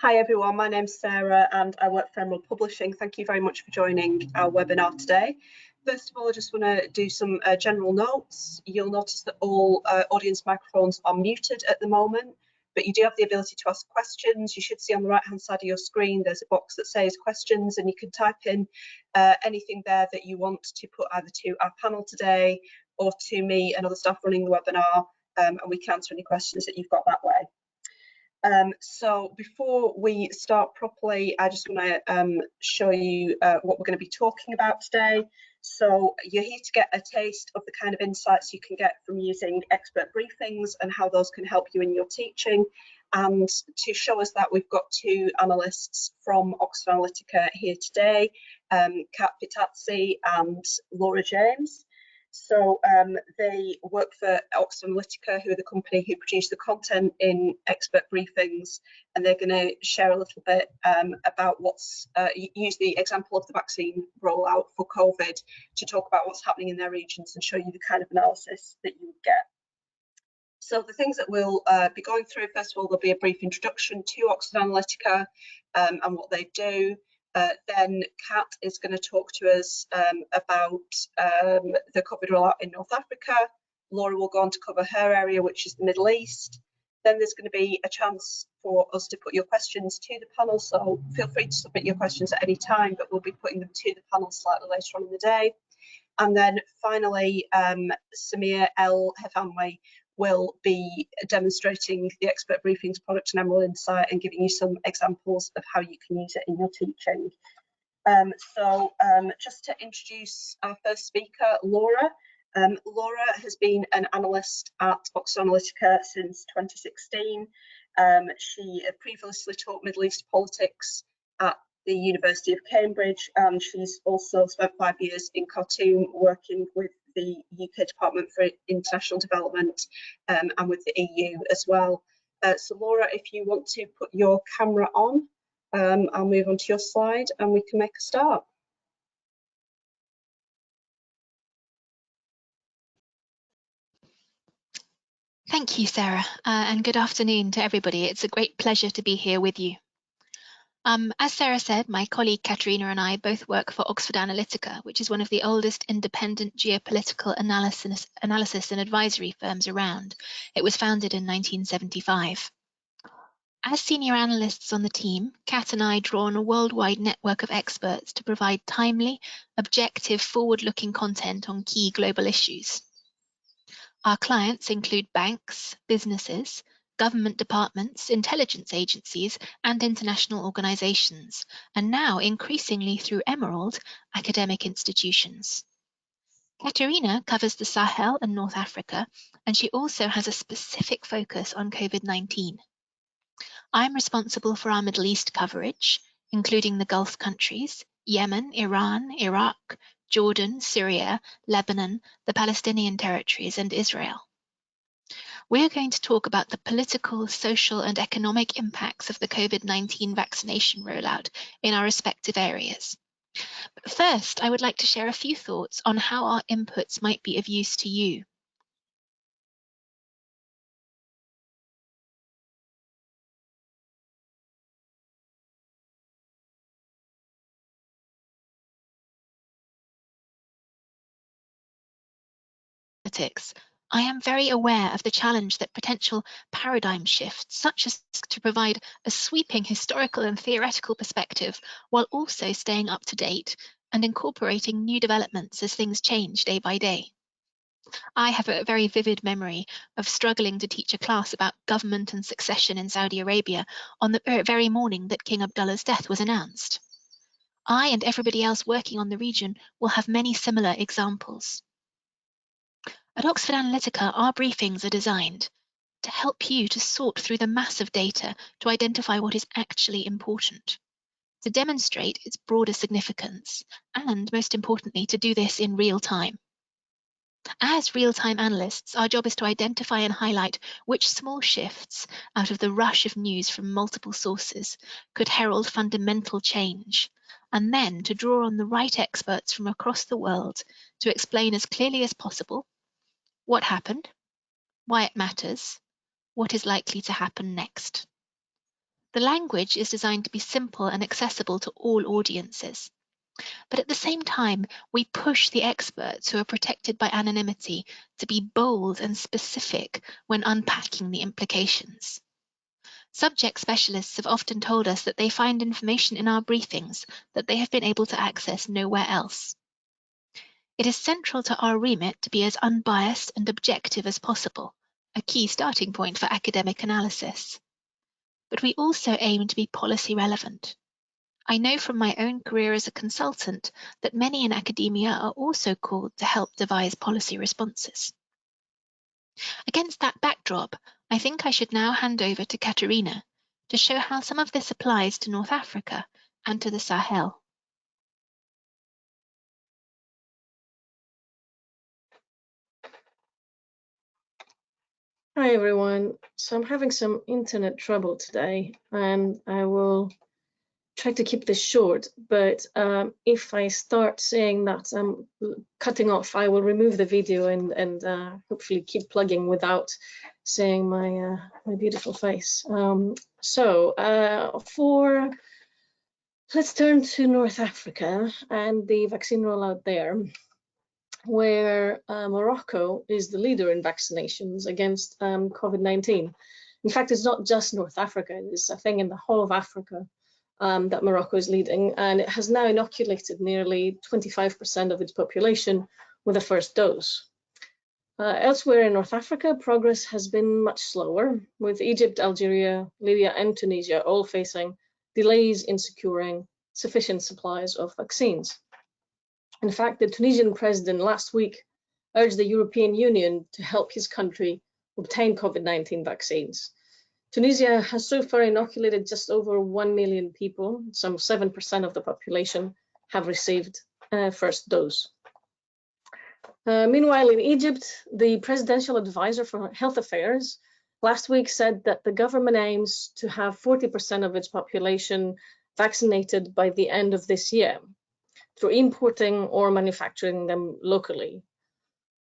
Hi everyone, my name's Sarah and I work for Emerald Publishing. Thank you very much for joining our webinar today. First of all, I just want to do some general notes. You'll notice that all audience microphones are muted at the moment, but you do have the ability to ask questions. You should see on the right hand side of your screen there's a box that says questions, and you can type in anything there that you want to put either to our panel today or to me and other staff running the webinar, and we can answer any questions that you've got that way. So before we start properly, I just want to show you what we're going to be talking about today. So you're here to get a taste of the kind of insights you can get from using expert briefings and how those can help you in your teaching. And to show us that, we've got two analysts from Oxford Analytica here today, Fytatzi and Laura James. So they work for Oxford Analytica, who are the company who produce the content in expert briefings, and they're going to share a little bit about use the example of the vaccine rollout for COVID to talk about what's happening in their regions and show you the kind of analysis that you would get. So the things that we'll be going through, first of all, there'll be a brief introduction to Oxford Analytica and what they do. Then Kat is going to talk to us about the COVID rollout in North Africa. Laura will go on to cover her area, which is the Middle East. Then there's going to be a chance for us to put your questions to the panel, so feel free to submit your questions at any time, but we'll be putting them to the panel slightly later on in the day. And then finally, Samir El Hefanwi will be demonstrating the expert briefings product and Emerald Insight and giving you some examples of how you can use it in your teaching. Just to introduce our first speaker, Laura. Laura has been an analyst at Oxford Analytica since 2016. She previously taught Middle East politics at the University of Cambridge, and she's also spent 5 years in Khartoum working with the UK Department for International Development and with the EU as well. So Laura, if you want to put your camera on, I'll move on to your slide and we can make a start. Thank you, Sarah, and good afternoon to everybody. It's a great pleasure to be here with you. As Sarah said, my colleague Katerina and I both work for Oxford Analytica, which is one of the oldest independent geopolitical analysis and advisory firms around. It was founded in 1975. As senior analysts on the team, Kat and I draw on a worldwide network of experts to provide timely, objective, forward-looking content on key global issues. Our clients include banks, businesses, government departments, intelligence agencies, and international organizations, and now increasingly through Emerald, academic institutions. Katerina covers the Sahel and North Africa, and she also has a specific focus on COVID-19. I'm responsible for our Middle East coverage, including the Gulf countries, Yemen, Iran, Iraq, Jordan, Syria, Lebanon, the Palestinian territories, and Israel. We're going to talk about the political, social, and economic impacts of the COVID-19 vaccination rollout in our respective areas. But first, I would like to share a few thoughts on how our inputs might be of use to you. I am very aware of the challenge that potential paradigm shifts, such as to provide a sweeping historical and theoretical perspective while also staying up to date and incorporating new developments as things change day by day. I have a very vivid memory of struggling to teach a class about government and succession in Saudi Arabia on the very morning that King Abdullah's death was announced. I and everybody else working on the region will have many similar examples. At Oxford Analytica, our briefings are designed to help you to sort through the mass of data to identify what is actually important, to demonstrate its broader significance, and most importantly, to do this in real time. As real-time analysts, our job is to identify and highlight which small shifts out of the rush of news from multiple sources could herald fundamental change, and then to draw on the right experts from across the world to explain as clearly as possible what happened, why it matters, what is likely to happen next. The language is designed to be simple and accessible to all audiences. But at the same time, we push the experts who are protected by anonymity to be bold and specific when unpacking the implications. Subject specialists have often told us that they find information in our briefings that they have been able to access nowhere else. It is central to our remit to be as unbiased and objective as possible, a key starting point for academic analysis. But we also aim to be policy relevant. I know from my own career as a consultant that many in academia are also called to help devise policy responses. Against that backdrop, I think I should now hand over to Katerina to show how some of this applies to North Africa and to the Sahel. Hi everyone, so I'm having some internet trouble today and I will try to keep this short, but if I start saying that I'm cutting off, I will remove the video and hopefully keep plugging without saying my beautiful face. Let's turn to North Africa and the vaccine rollout there, where Morocco is the leader in vaccinations against COVID-19. In fact, it's not just North Africa, it's a thing in the whole of Africa that Morocco is leading, and it has now inoculated nearly 25% of its population with a first dose. Elsewhere in North Africa, progress has been much slower, with Egypt, Algeria, Libya, and Tunisia all facing delays in securing sufficient supplies of vaccines. In fact, the Tunisian president last week urged the European Union to help his country obtain COVID-19 vaccines. Tunisia has so far inoculated just over 1 million people. Some 7% of the population have received a first dose. Meanwhile, in Egypt, the presidential advisor for health affairs last week said that the government aims to have 40% of its population vaccinated by the end of this year, through importing or manufacturing them locally.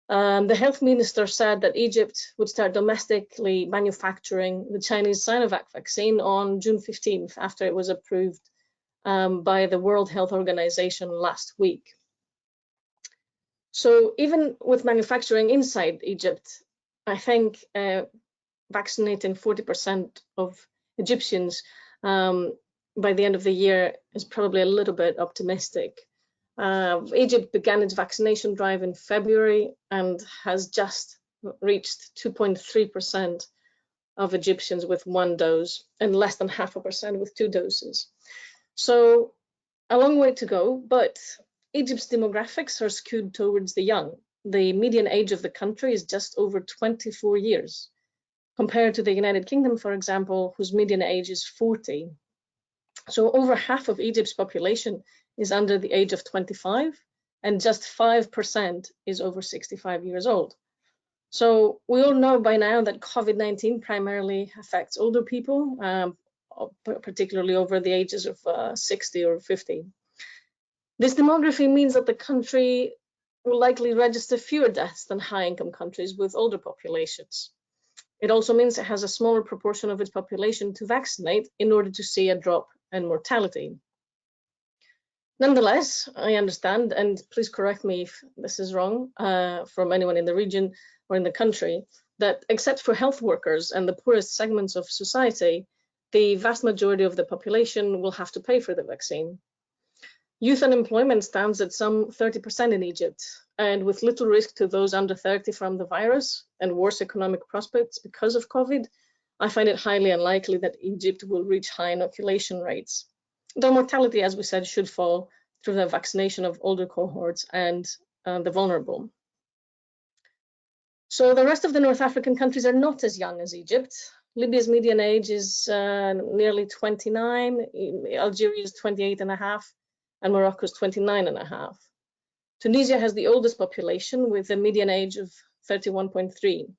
The health minister said that Egypt would start domestically manufacturing the Chinese Sinovac vaccine on June 15th, after it was approved by the World Health Organization last week. So even with manufacturing inside Egypt, I think vaccinating 40% of Egyptians by the end of the year is probably a little bit optimistic. Egypt began its vaccination drive in February and has just reached 2.3% of Egyptians with 1 dose and less than 0.5% with 2 doses. So a long way to go, but Egypt's demographics are skewed towards the young. The median age of the country is just over 24 years, compared to the United Kingdom, for example, whose median age is 40. So over half of Egypt's population is under the age of 25, and just 5% is over 65 years old. So we all know by now that COVID-19 primarily affects older people, particularly over the ages of 60 or 50. This demography means that the country will likely register fewer deaths than high-income countries with older populations. It also means it has a smaller proportion of its population to vaccinate in order to see a drop in mortality. Nonetheless, I understand, and please correct me if this is wrong from anyone in the region or in the country, that except for health workers and the poorest segments of society, the vast majority of the population will have to pay for the vaccine. Youth unemployment stands at some 30% in Egypt, and with little risk to those under 30 from the virus and worse economic prospects because of COVID, I find it highly unlikely that Egypt will reach high inoculation rates. The mortality, as we said, should fall through the vaccination of older cohorts and the vulnerable. So the rest of the North African countries are not as young as Egypt. Libya's median age is nearly 29, Algeria's 28.5, and Morocco's 29.5. Tunisia has the oldest population with a median age of 31.3.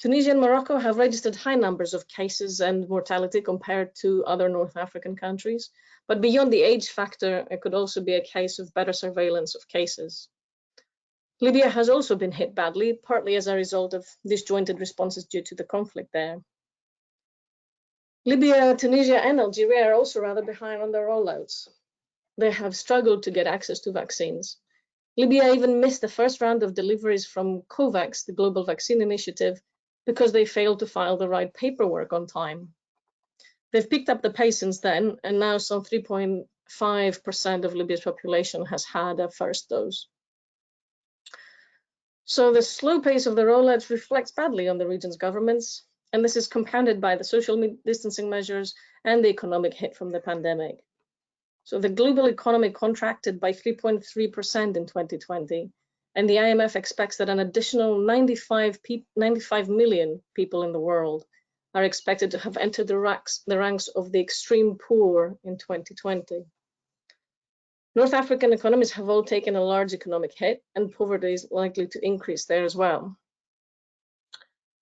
Tunisia and Morocco have registered high numbers of cases and mortality compared to other North African countries, but beyond the age factor, it could also be a case of better surveillance of cases. Libya has also been hit badly, partly as a result of disjointed responses due to the conflict there. Libya, Tunisia, and Algeria are also rather behind on their rollouts. They have struggled to get access to vaccines. Libya even missed the first round of deliveries from COVAX, the Global Vaccine Initiative, because they failed to file the right paperwork on time. They've picked up the pace since then, and now some 3.5% of Libya's population has had a first dose. So the slow pace of the rollout reflects badly on the region's governments, and this is compounded by the social distancing measures and the economic hit from the pandemic. So the global economy contracted by 3.3% in 2020, and the IMF expects that an additional 95 million people in the world are expected to have entered the ranks of the extreme poor in 2020. North African economies have all taken a large economic hit, and poverty is likely to increase there as well.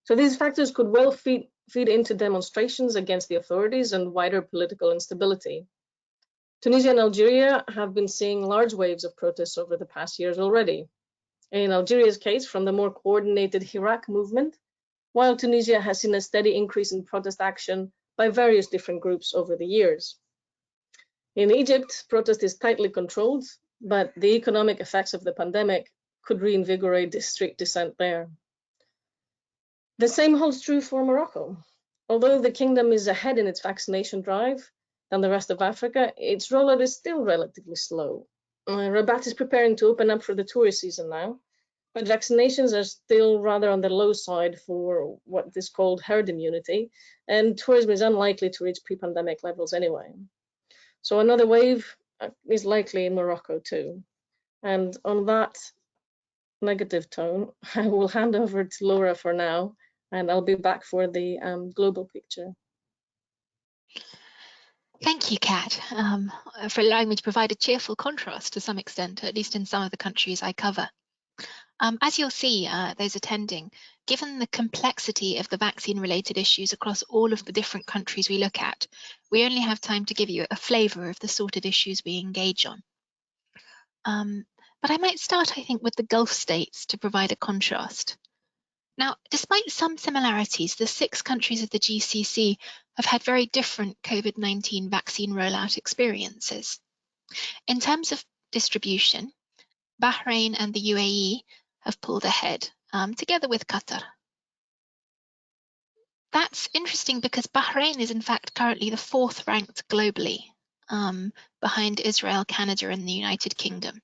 So these factors could well feed into demonstrations against the authorities and wider political instability. Tunisia and Algeria have been seeing large waves of protests over the past years already. In Algeria's case, from the more coordinated Hirak movement, while Tunisia has seen a steady increase in protest action by various different groups over the years. In Egypt, protest is tightly controlled, but the economic effects of the pandemic could reinvigorate the street dissent there. The same holds true for Morocco. Although the kingdom is ahead in its vaccination drive than the rest of Africa, its rollout is still relatively slow. Rabat is preparing to open up for the tourist season now, but vaccinations are still rather on the low side for what is called herd immunity, and tourism is unlikely to reach pre-pandemic levels anyway. So another wave is likely in Morocco too. And on that negative tone, I will hand over to Laura for now, and I'll be back for the global picture. Thank you, Kat, for allowing me to provide a cheerful contrast to some extent, at least in some of the countries I cover. As you'll see, those attending, given the complexity of the vaccine-related issues across all of the different countries we look at, we only have time to give you a flavour of the sort of issues we engage on. But I might start, I think, with the Gulf states to provide a contrast. Now, despite some similarities, the 6 countries of the GCC have had very different COVID-19 vaccine rollout experiences. In terms of distribution, Bahrain and the UAE have pulled ahead, together with Qatar. That's interesting because Bahrain is in fact currently the 4th ranked globally, behind Israel, Canada, and the United Kingdom,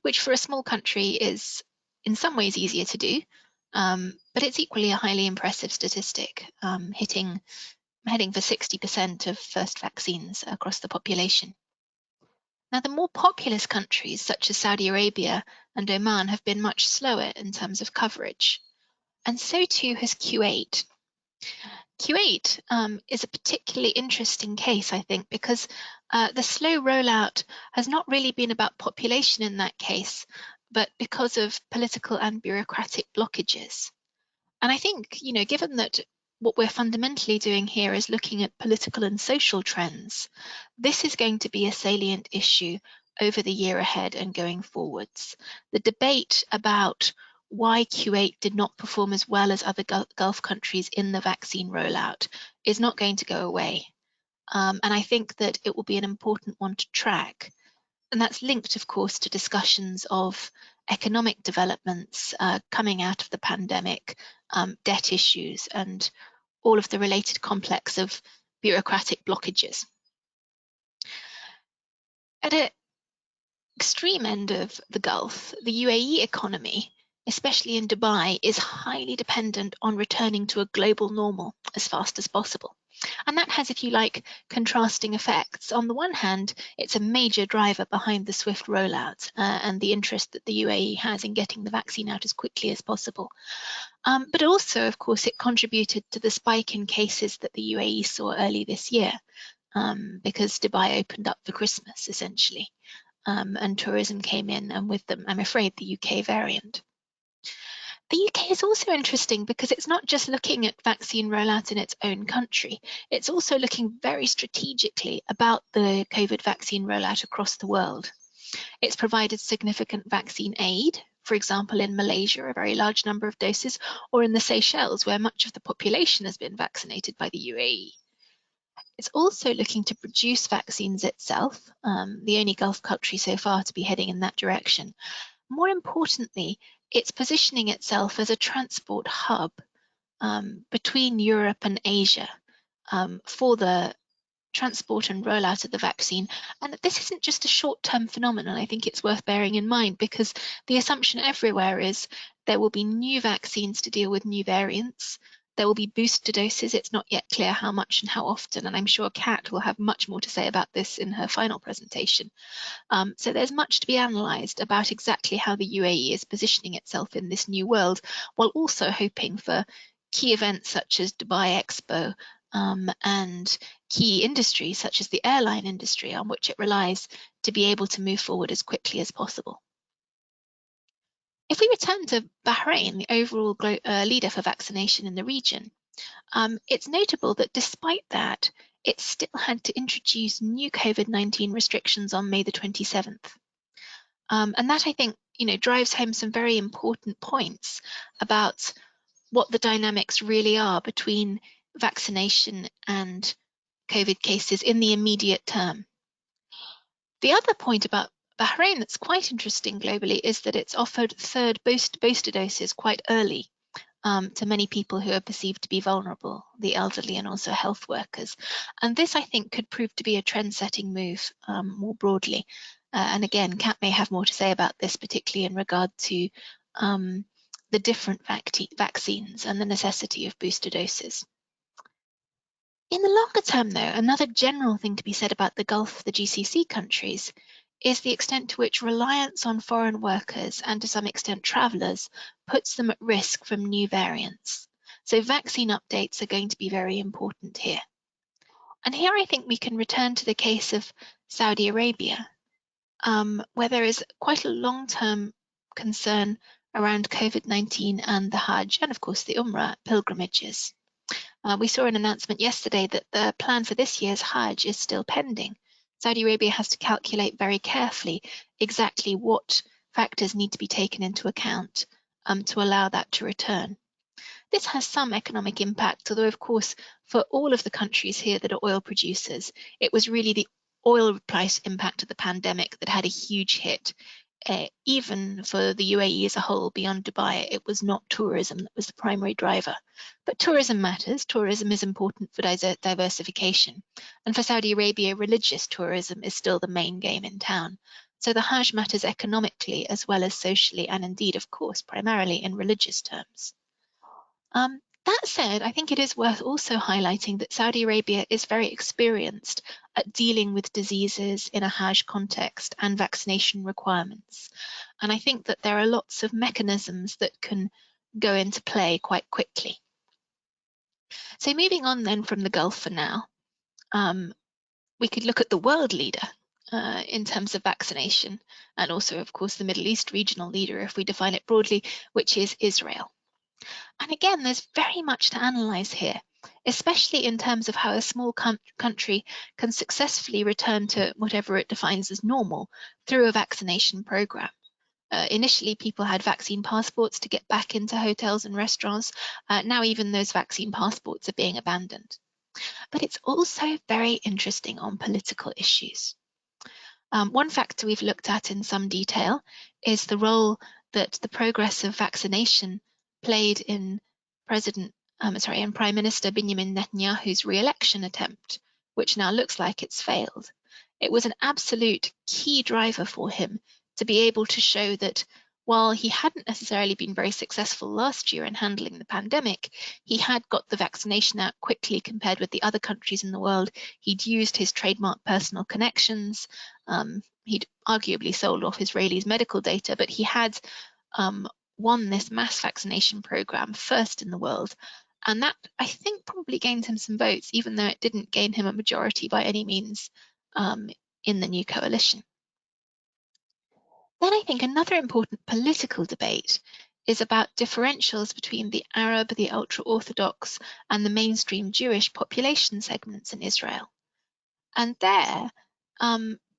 which for a small country is in some ways easier to do, but it's equally a highly impressive statistic, heading for 60% of first vaccines across the population. Now, the more populous countries, such as Saudi Arabia and Oman, have been much slower in terms of coverage, and so too has Kuwait. Kuwait is a particularly interesting case, I think, because the slow rollout has not really been about population in that case, but because of political and bureaucratic blockages. And I think, given that what we're fundamentally doing here is looking at political and social trends, this is going to be a salient issue over the year ahead and going forwards. The debate about why Kuwait did not perform as well as other Gulf countries in the vaccine rollout is not going to go away. And I think that it will be an important one to track. And that's linked, of course, to discussions of economic developments coming out of the pandemic, debt issues, and all of the related complex of bureaucratic blockages. At an extreme end of the Gulf, the UAE economy, especially in Dubai, is highly dependent on returning to a global normal as fast as possible. And that has, if you like, contrasting effects. On the one hand, it's a major driver behind the swift rollout and the interest that the UAE has in getting the vaccine out as quickly as possible. But also, of course, it contributed to the spike in cases that the UAE saw early this year, because Dubai opened up for Christmas, essentially, and tourism came in, and with them, I'm afraid, the UK variant. The UK is also interesting because it's not just looking at vaccine rollout in its own country, it's also looking very strategically about the COVID vaccine rollout across the world. It's provided significant vaccine aid, for example, in Malaysia, a very large number of doses, or in the Seychelles, where much of the population has been vaccinated by the UAE. It's also looking to produce vaccines itself, the only Gulf country so far to be heading in that direction. More importantly, it's positioning itself as a transport hub between Europe and Asia for the transport and rollout of the vaccine. And this isn't just a short-term phenomenon. I think it's worth bearing in mind, because the assumption everywhere is there will be new vaccines to deal with new variants. There will be booster doses. It's not yet clear how much and how often, and I'm sure Kat will have much more to say about this in her final presentation. So there's much to be analysed about exactly how the UAE is positioning itself in this new world, while also hoping for key events such as Dubai Expo and key industries such as the airline industry, on which it relies to be able to move forward as quickly as possible. If we return to Bahrain, the overall leader for vaccination in the region, it's notable that despite that, it still had to introduce new COVID-19 restrictions on May the 27th. And that, I think, drives home some very important points about what the dynamics really are between vaccination and COVID cases in the immediate term. The other point about Bahrain that's quite interesting globally is that it's offered third booster doses quite early to many people who are perceived to be vulnerable, the elderly and also health workers. And this, I think, could prove to be a trend-setting move more broadly. And again, Kat may have more to say about this, particularly in regard to the different vaccines and the necessity of booster doses. In the longer term, though, another general thing to be said about the Gulf, the GCC countries, is the extent to which reliance on foreign workers and to some extent travellers puts them at risk from new variants. So vaccine updates are going to be very important here. And here I think we can return to the case of Saudi Arabia, where there is quite a long-term concern around COVID-19 and the Hajj, and of course the Umrah pilgrimages. We saw an announcement yesterday that the plan for this year's Hajj is still pending. Saudi Arabia has to calculate very carefully exactly what factors need to be taken into account to allow that to return. This has some economic impact, although of course for all of the countries here that are oil producers, it was really the oil price impact of the pandemic that had a huge hit. Even for the UAE as a whole, beyond Dubai, it was not tourism that was the primary driver. But tourism matters. Tourism is important for diversification. And for Saudi Arabia, religious tourism is still the main game in town. So the Hajj matters economically as well as socially, and indeed, of course, primarily in religious terms. That said, I think it is worth also highlighting that Saudi Arabia is very experienced at dealing with diseases in a Hajj context and vaccination requirements. And I think that there are lots of mechanisms that can go into play quite quickly. So moving on then from the Gulf for now, we could look at the world leader in terms of vaccination, and also, of course, the Middle East regional leader, if we define it broadly, which is Israel. And again, there's very much to analyse here, especially in terms of how a small country can successfully return to whatever it defines as normal through a vaccination programme. Initially, people had vaccine passports to get back into hotels and restaurants. Now even those vaccine passports are being abandoned. But it's also very interesting on political issues. One factor we've looked at in some detail is the role that the progress of vaccination played in Prime Minister Benjamin Netanyahu's re-election attempt, which now looks like it's failed. It was an absolute key driver for him to be able to show that while he hadn't necessarily been very successful last year in handling the pandemic, he had got the vaccination out quickly compared with the other countries in the world. He'd used his trademark personal connections. He'd arguably sold off Israelis' medical data, but he had won this mass vaccination program first in the world. And that, I think, probably gained him some votes, even though it didn't gain him a majority by any means in the new coalition. Then I think another important political debate is about differentials between the Arab, the ultra-Orthodox, and the mainstream Jewish population segments in Israel. And there,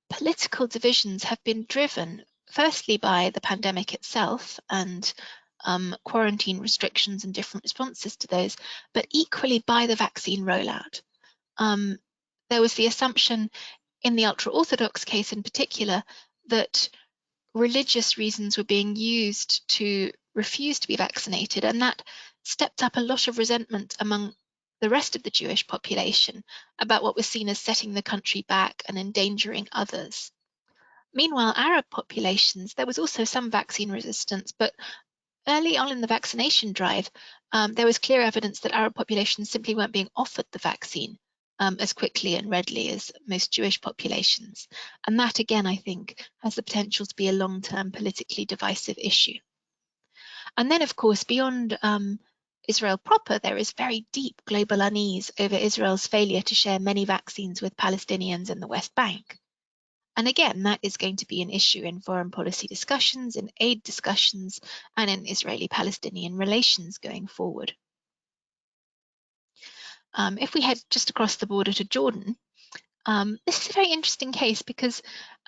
political divisions have been driven firstly by the pandemic itself and quarantine restrictions and different responses to those, but equally by the vaccine rollout. there was the assumption in the ultra-Orthodox case in particular that religious reasons were being used to refuse to be vaccinated, and that stepped up a lot of resentment among the rest of the Jewish population about what was seen as setting the country back and endangering others. Meanwhile, Arab populations, there was also some vaccine resistance, but early on in the vaccination drive, there was clear evidence that Arab populations simply weren't being offered the vaccine as quickly and readily as most Jewish populations. And that, again, I think, has the potential to be a long-term politically divisive issue. And then, of course, beyond Israel proper, there is very deep global unease over Israel's failure to share many vaccines with Palestinians in the West Bank. And again, that is going to be an issue in foreign policy discussions, in aid discussions, and in Israeli-Palestinian relations going forward. If we head just across the border to Jordan, this is a very interesting case because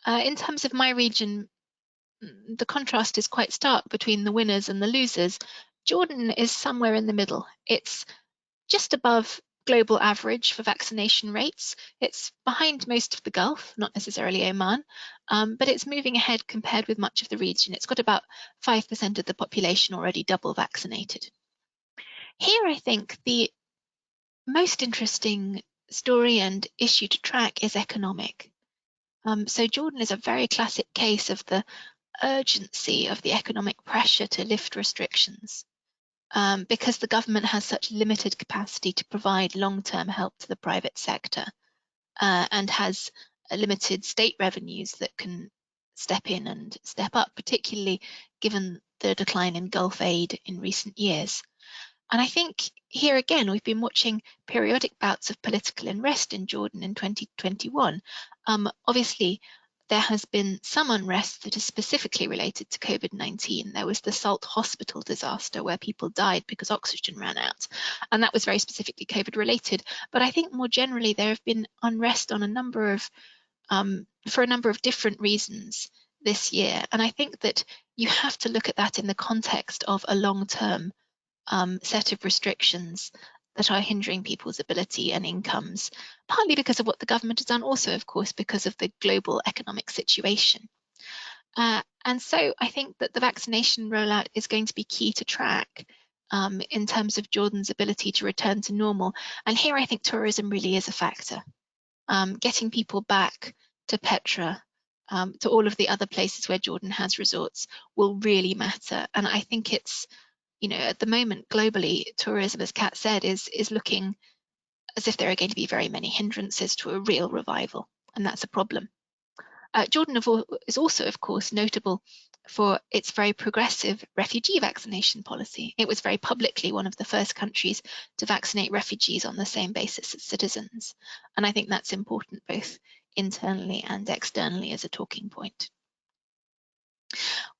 in terms of my region, the contrast is quite stark between the winners and the losers. Jordan is somewhere in the middle. It's just above global average for vaccination rates. It's behind most of the Gulf, not necessarily Oman, but it's moving ahead compared with much of the region. It's got about 5% of the population already double vaccinated. Here, I think the most interesting story and issue to track is economic. So Jordan is a very classic case of the urgency of the economic pressure to lift restrictions. Because the government has such limited capacity to provide long-term help to the private sector and has limited state revenues that can step in and step up, particularly given the decline in Gulf aid in recent years. And I think here again, we've been watching periodic bouts of political unrest in Jordan in 2021. Obviously, there has been some unrest that is specifically related to COVID-19. There was the Salt Hospital disaster where people died because oxygen ran out, and that was very specifically COVID related. But I think more generally, there have been unrest on a number of, for a number of different reasons this year. And I think that you have to look at that in the context of a long-term set of restrictions that are hindering people's ability and incomes, partly because of what the government has done, also, of course, because of the global economic situation. And so I think that the vaccination rollout is going to be key to track in terms of Jordan's ability to return to normal. And here I think tourism really is a factor. Getting people back to Petra, to all of the other places where Jordan has resorts will really matter. And I think it's, you know, at the moment, globally, tourism, as Kat said, is looking as if there are going to be very many hindrances to a real revival, and that's a problem. Jordan is also, of course, notable for its very progressive refugee vaccination policy. It was very publicly one of the first countries to vaccinate refugees on the same basis as citizens, and I think that's important both internally and externally as a talking point.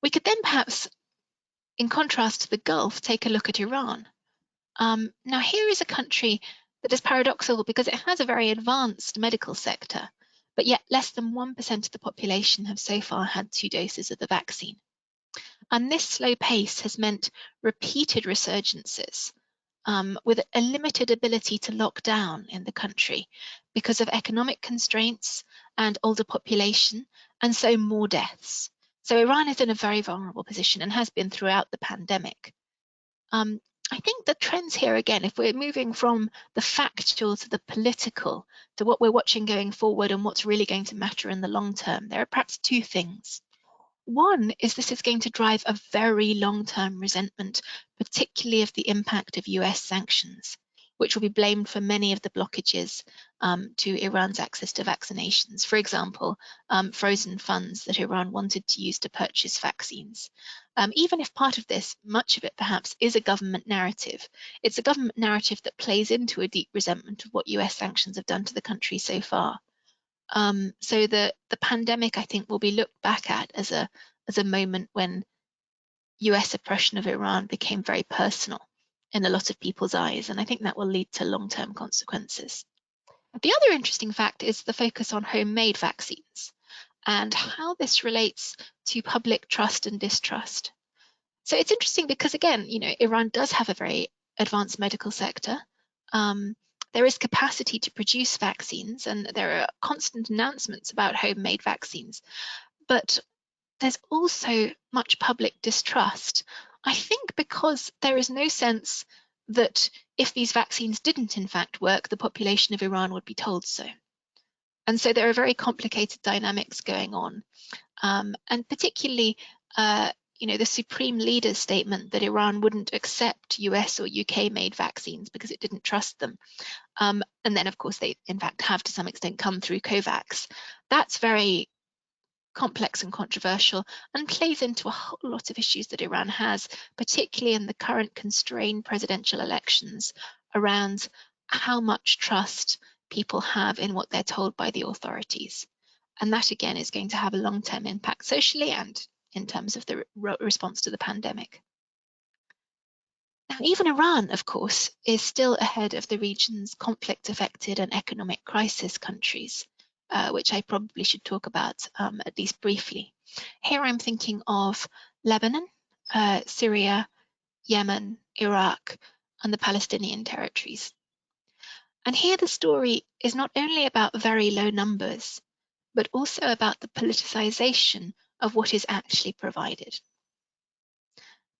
We could then perhaps, in contrast to the Gulf, take a look at Iran. Now, here is a country that is paradoxical because it has a very advanced medical sector, but yet less than 1% of the population have so far had 2 doses of the vaccine. And this slow pace has meant repeated resurgences with a limited ability to lock down in the country because of economic constraints and older population, and so more deaths. So Iran is in a very vulnerable position and has been throughout the pandemic. I think the trends here, again, if we're moving from the factual to the political, to what we're watching going forward and what's really going to matter in the long term, there are perhaps 2 things. One is this is going to drive a very long-term resentment, particularly of the impact of US sanctions, which will be blamed for many of the blockages to Iran's access to vaccinations. For example, frozen funds that Iran wanted to use to purchase vaccines. Even if part of this, much of it perhaps, is a government narrative, it's a government narrative that plays into a deep resentment of what US sanctions have done to the country so far. So the pandemic, I think, will be looked back at as a moment when US oppression of Iran became very personal in a lot of people's eyes, and I think that will lead to long-term consequences. The other interesting fact is the focus on homemade vaccines and how this relates to public trust and distrust. So it's interesting because, again, you know, Iran does have a very advanced medical sector, There is capacity to produce vaccines, and there are constant announcements about homemade vaccines, but there's also much public distrust. I think because there is no sense that if these vaccines didn't in fact work, the population of Iran would be told so. And so there are very complicated dynamics going on. And particularly, the Supreme Leader's statement that Iran wouldn't accept US or UK made vaccines because it didn't trust them. And then, of course, they in fact have to some extent come through COVAX. That's very complex and controversial and plays into a whole lot of issues that Iran has, particularly in the current constrained presidential elections, around how much trust people have in what they're told by the authorities. And that, again, is going to have a long-term impact socially and in terms of the response to the pandemic. Now, even Iran, of course, is still ahead of the region's conflict-affected and economic crisis countries, which I probably should talk about at least briefly. Here I'm thinking of Lebanon, Syria, Yemen, Iraq, and the Palestinian territories. And here the story is not only about very low numbers, but also about the politicization of what is actually provided.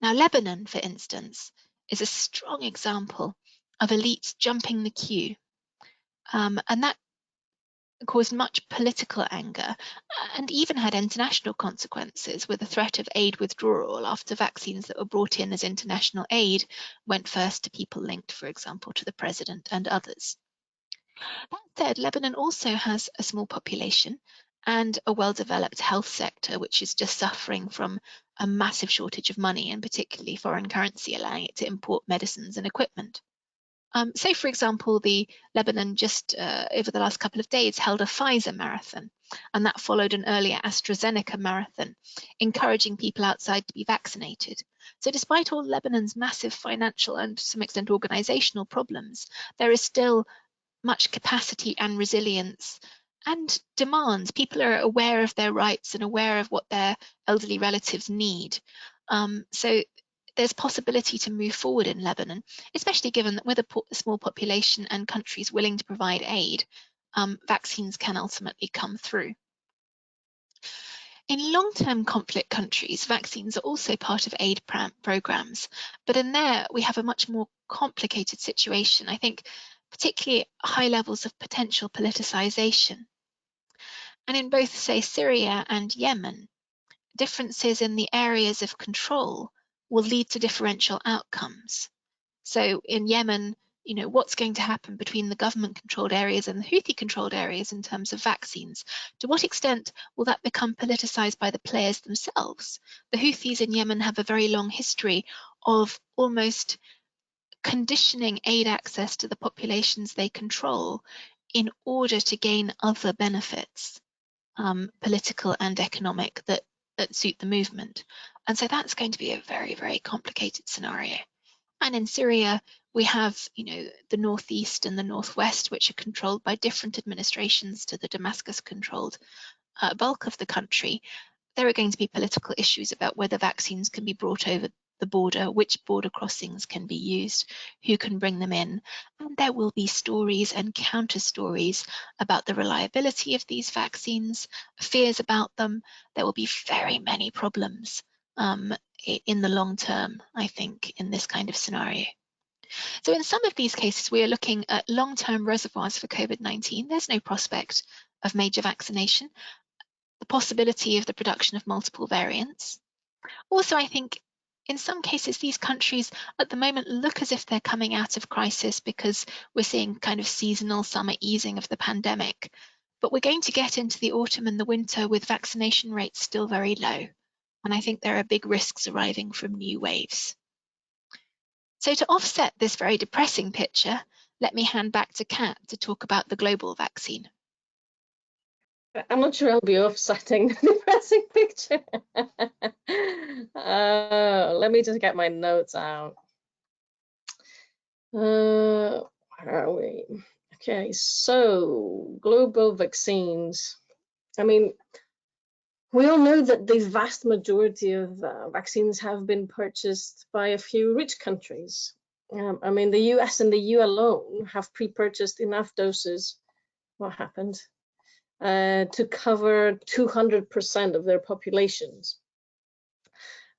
Now, Lebanon, for instance, is a strong example of elites jumping the queue, and that caused much political anger and even had international consequences, with the threat of aid withdrawal after vaccines that were brought in as international aid went first to people linked, for example, to the president and others. That said, Lebanon also has a small population and a well-developed health sector, which is just suffering from a massive shortage of money, and particularly foreign currency, allowing it to import medicines and equipment. So, for example, Lebanon just over the last couple of days held a Pfizer marathon, and that followed an earlier AstraZeneca marathon, encouraging people outside to be vaccinated. So despite all Lebanon's massive financial and to some extent organizational problems, there is still much capacity and resilience and demands. People are aware of their rights and aware of what their elderly relatives need. So there's possibility to move forward in Lebanon, especially given that with a small population and countries willing to provide aid, vaccines can ultimately come through. In long-term conflict countries, vaccines are also part of aid programs, but in there we have a much more complicated situation. I think particularly high levels of potential politicization. And in both, say, Syria and Yemen, differences in the areas of control will lead to differential outcomes. So in Yemen, what's going to happen between the government-controlled areas and the Houthi-controlled areas in terms of vaccines? To what extent will that become politicized by the players themselves? The Houthis in Yemen have a very long history of almost conditioning aid access to the populations they control in order to gain other benefits, political and economic, that suit the movement. And so that's going to be a very, very complicated scenario. And in Syria, we have, the northeast and the northwest, which are controlled by different administrations to the Damascus-controlled bulk of the country. There are going to be political issues about whether vaccines can be brought over the border, which border crossings can be used, who can bring them in. And there will be stories and counter stories about the reliability of these vaccines, fears about them. There will be very many problems in the long term, I think, in this kind of scenario. So in some of these cases, we are looking at long-term reservoirs for COVID-19. There's no prospect of major vaccination, the possibility of the production of multiple variants. Also, I think in some cases, these countries at the moment look as if they're coming out of crisis because we're seeing kind of seasonal summer easing of the pandemic. But we're going to get into the autumn and the winter with vaccination rates still very low. And I think there are big risks arriving from new waves. So to offset this very depressing picture, let me hand back to Kat to talk about the global vaccine. I'm not sure I'll be offsetting the depressing picture. Let me just get my notes out. Where are we? Okay, so global vaccines. I mean, we all know that the vast majority of vaccines have been purchased by a few rich countries. I mean, the US and the EU alone have pre-purchased enough doses. What happened? To cover 200% of their populations.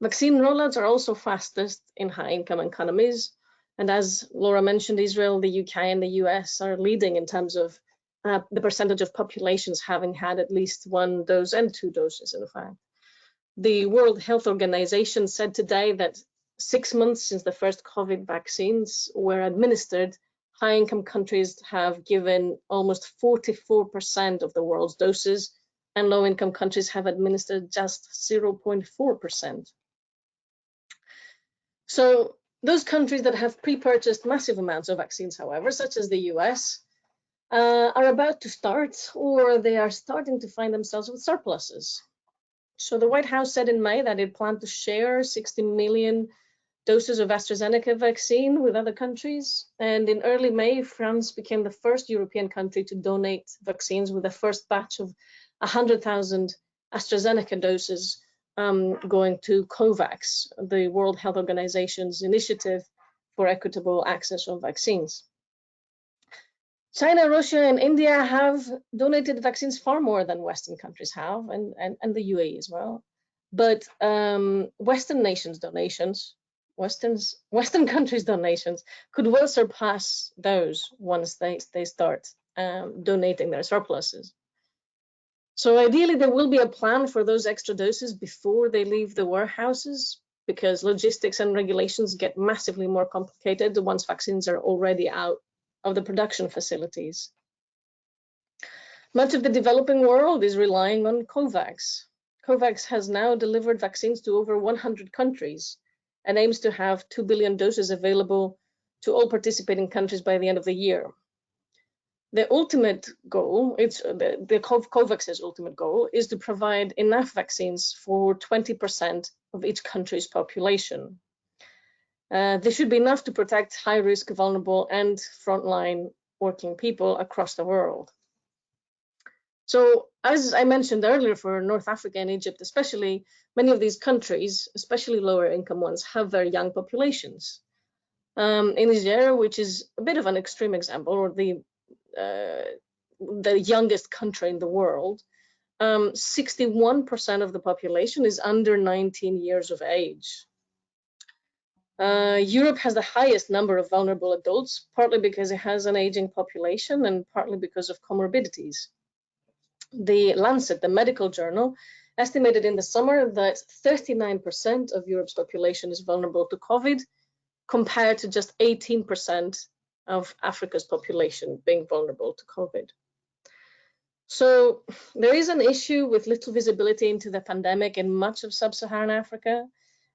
Vaccine rollouts are also fastest in high-income economies. And as Laura mentioned, Israel, the UK, and the US are leading in terms of the percentage of populations having had at least one dose and 2 doses, in fact. The World Health Organization said today that 6 months since the first COVID vaccines were administered, high-income countries have given almost 44% of the world's doses, and low-income countries have administered just 0.4%. So those countries that have pre-purchased massive amounts of vaccines, however, such as the US, are about to start, or they are starting to find themselves with surpluses. So the White House said in May that it planned to share 60 million doses of AstraZeneca vaccine with other countries. And in early May, France became the first European country to donate vaccines with the first batch of 100,000 AstraZeneca doses going to COVAX, the World Health Organization's initiative for equitable access of vaccines. China, Russia, and India have donated vaccines far more than Western countries have, and the UAE as well. But Western nations' donations, Western countries' donations could well surpass those once they start donating their surpluses. So ideally, there will be a plan for those extra doses before they leave the warehouses, because logistics and regulations get massively more complicated once vaccines are already out of the production facilities. Much of the developing world is relying on COVAX. COVAX has now delivered vaccines to over 100 countries and aims to have 2 billion doses available to all participating countries by the end of the year. The ultimate goal, COVAX's ultimate goal, is to provide enough vaccines for 20% of each country's population. This should be enough to protect high-risk, vulnerable, and frontline working people across the world. So, as I mentioned earlier, for North Africa and Egypt especially, many of these countries, especially lower-income ones, have very young populations. In Niger, which is a bit of an extreme example, or the youngest country in the world, 61% of the population is under 19 years of age. Europe has the highest number of vulnerable adults, partly because it has an aging population and partly because of comorbidities. The Lancet, the medical journal, estimated in the summer that 39% of Europe's population is vulnerable to COVID, compared to just 18% of Africa's population being vulnerable to COVID. So there is an issue with little visibility into the pandemic in much of sub-Saharan Africa,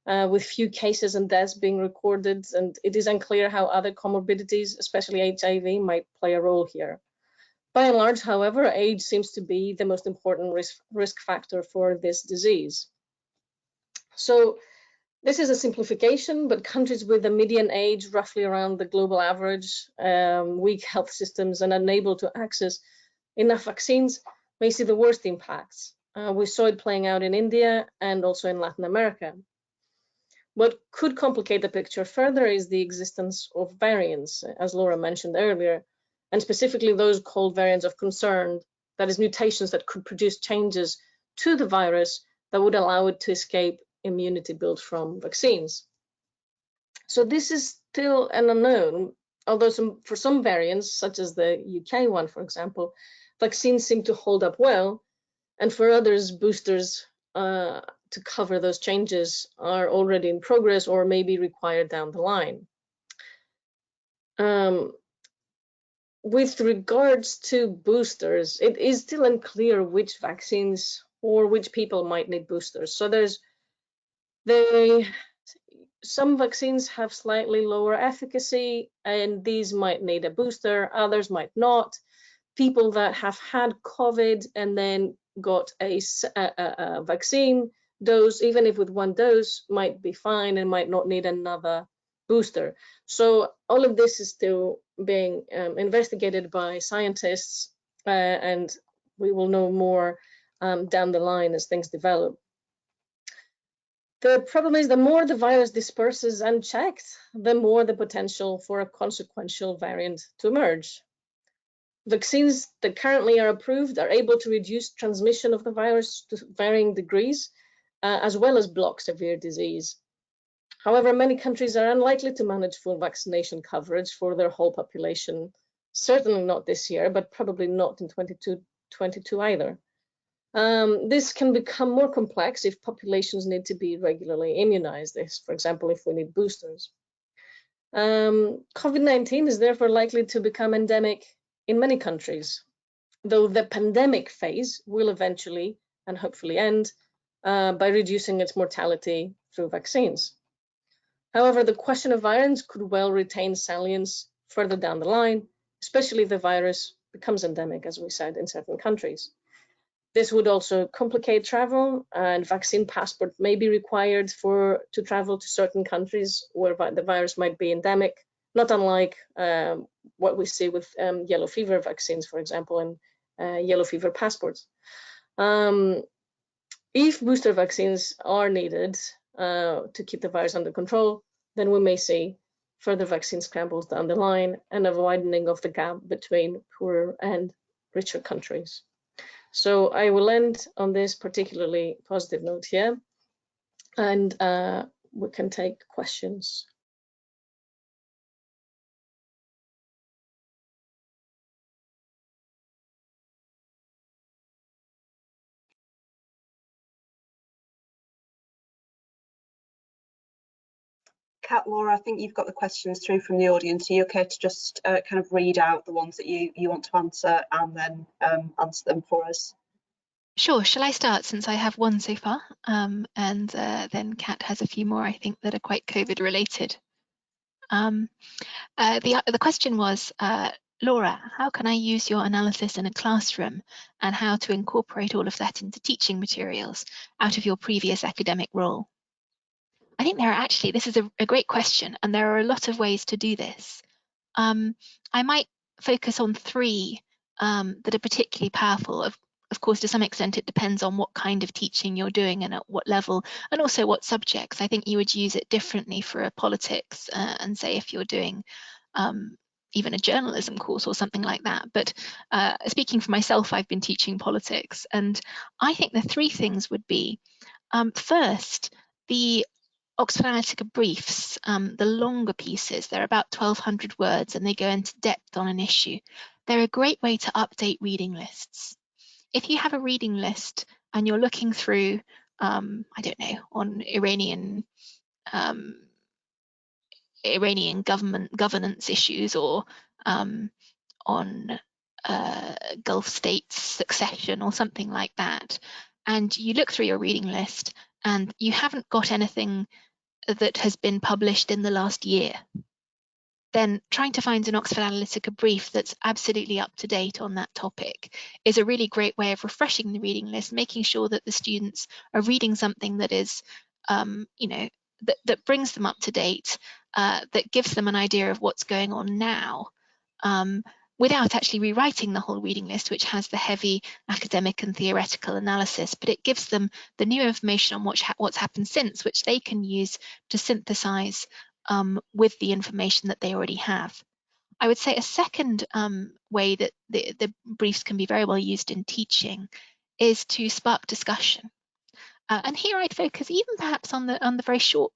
with few cases and deaths being recorded, and it is unclear how other comorbidities, especially HIV, might play a role here. By and large, however, age seems to be the most important risk factor for this disease. So this is a simplification, but countries with a median age roughly around the global average, weak health systems, and unable to access enough vaccines may see the worst impacts. We saw it playing out in India and also in Latin America. What could complicate the picture further is the existence of variants, as Laura mentioned earlier, and specifically those called variants of concern, that is, mutations that could produce changes to the virus that would allow it to escape immunity built from vaccines. So this is still an unknown, although for some variants, such as the UK one, for example, vaccines seem to hold up well, and for others, boosters to cover those changes are already in progress or may be required down the line. With regards to boosters, it is still unclear which vaccines or which people might need boosters. So some vaccines have slightly lower efficacy, and these might need a booster, others might not. People that have had COVID and then got a vaccine dose, even if with one dose, might be fine and might not need another booster. So all of this is still being investigated by scientists, and we will know more down the line as things develop. The problem is the more the virus disperses unchecked, the more the potential for a consequential variant to emerge. Vaccines that currently are approved are able to reduce transmission of the virus to varying degrees, as well as block severe disease. However, many countries are unlikely to manage full vaccination coverage for their whole population, certainly not this year, but probably not in 2022 either. This can become more complex if populations need to be regularly immunized, for example, if we need boosters. COVID-19 is therefore likely to become endemic in many countries, though the pandemic phase will eventually and hopefully end by reducing its mortality through vaccines. However, the question of variants could well retain salience further down the line, especially if the virus becomes endemic, as we said, in certain countries. This would also complicate travel, and vaccine passport may be required to travel to certain countries where the virus might be endemic, not unlike what we see with yellow fever vaccines, for example, and yellow fever passports. If booster vaccines are needed to keep the virus under control, then we may see further vaccine scrambles down the line and a widening of the gap between poorer and richer countries. So I will end on this particularly positive note here, and we can take questions. Kat, Laura, I think you've got the questions through from the audience. Are you okay to just kind of read out the ones that you want to answer and then answer them for us? Sure. Shall I start, since I have one so far, and then Kat has a few more, I think, that are quite COVID related. The question was, Laura, how can I use your analysis in a classroom, and how to incorporate all of that into teaching materials out of your previous academic role? I think this is a great question, and there are a lot of ways to do this. I might focus on three that are particularly powerful. Of course, to some extent, it depends on what kind of teaching you're doing and at what level, and also what subjects. I think you would use it differently for a politics and say if you're doing even a journalism course or something like that. But speaking for myself, I've been teaching politics, and I think the three things would be, first, the Oxford Analytica briefs, the longer pieces. They're about 1,200 words and they go into depth on an issue. They're a great way to update reading lists. If you have a reading list and you're looking through, I don't know, on Iranian governance issues, or on Gulf states succession or something like that, and you look through your reading list and you haven't got anything that has been published in the last year, then trying to find an Oxford Analytica brief that's absolutely up to date on that topic is a really great way of refreshing the reading list, making sure that the students are reading something that is, that brings them up to date, that gives them an idea of what's going on now, without actually rewriting the whole reading list, which has the heavy academic and theoretical analysis, but it gives them the new information on what's happened since, which they can use to synthesize with the information that they already have. I would say a second way that the briefs can be very well used in teaching is to spark discussion. And here I'd focus even perhaps on the very short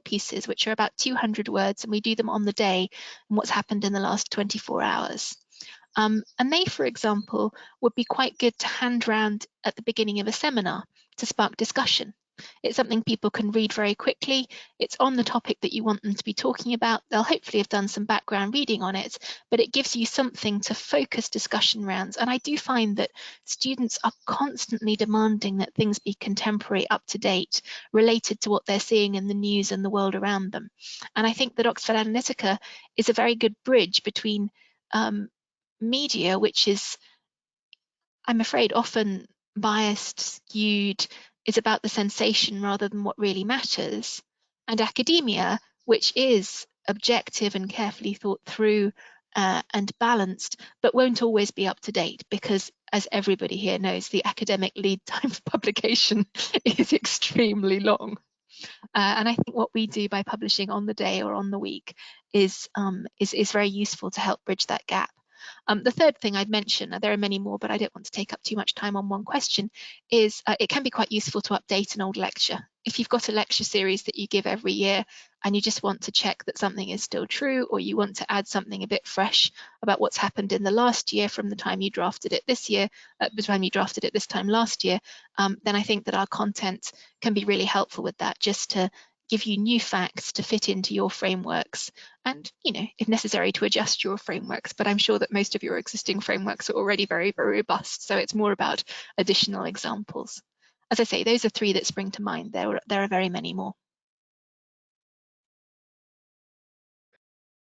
pieces, which are about 200 words, and we do them on the day and what's happened in the last 24 hours. And they, for example, would be quite good to hand round at the beginning of a seminar to spark discussion. It's something people can read very quickly. It's on the topic that you want them to be talking about. They'll hopefully have done some background reading on it, but it gives you something to focus discussion rounds. And I do find that students are constantly demanding that things be contemporary, up to date, related to what they're seeing in the news and the world around them. And I think that Oxford Analytica is a very good bridge between media, which is, I'm afraid, often biased, skewed, is about the sensation rather than what really matters, and academia, which is objective and carefully thought through and balanced, but won't always be up to date, because, as everybody here knows, the academic lead time for publication is extremely long. And I think what we do by publishing on the day or on the week is very useful to help bridge that gap. The third thing I'd mention, there are many more, but I don't want to take up too much time on one question, is it can be quite useful to update an old lecture. If you've got a lecture series that you give every year and you just want to check that something is still true, or you want to add something a bit fresh about what's happened in the last year from the time you drafted it this year, the time you drafted it this time last year, then I think that our content can be really helpful with that, just to give you new facts to fit into your frameworks, and, you know, if necessary, to adjust your frameworks. But I'm sure that most of your existing frameworks are already very, very robust, so it's more about additional examples. As I say, those are three that spring to mind. There are very many more.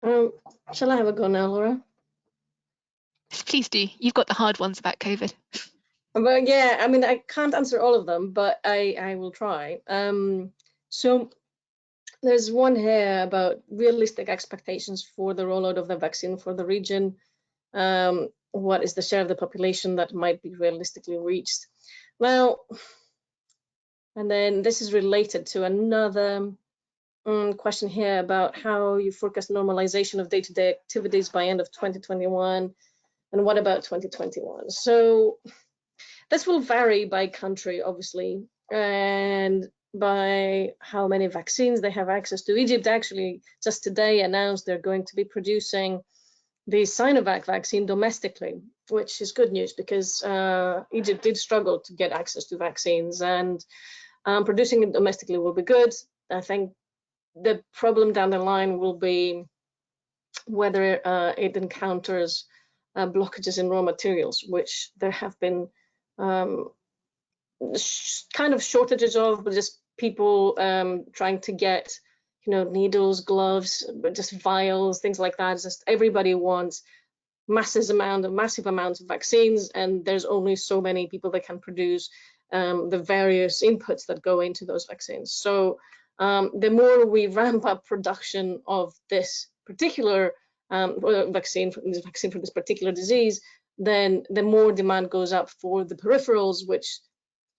Shall I have a go now, Laura? Please do. You've got the hard ones about COVID. But yeah, I mean, I can't answer all of them, but I will try. So there's one here about realistic expectations for the rollout of the vaccine for the region. What is the share of the population that might be realistically reached? Well, and then this is related to another question here about how you forecast normalization of day-to-day activities by end of 2021, and what about 2021? So this will vary by country, obviously, and by how many vaccines they have access to. Egypt actually just today announced they're going to be producing the Sinovac vaccine domestically, which is good news, because Egypt did struggle to get access to vaccines, and producing it domestically will be good. I think the problem down the line will be whether it encounters blockages in raw materials, which there have been kind of shortages of, but just people trying to get, you know, needles, gloves, but just vials, things like that. It's just everybody wants massive amounts of vaccines, and there's only so many people that can produce the various inputs that go into those vaccines. So the more we ramp up production of this particular vaccine for this particular disease, then the more demand goes up for the peripherals, which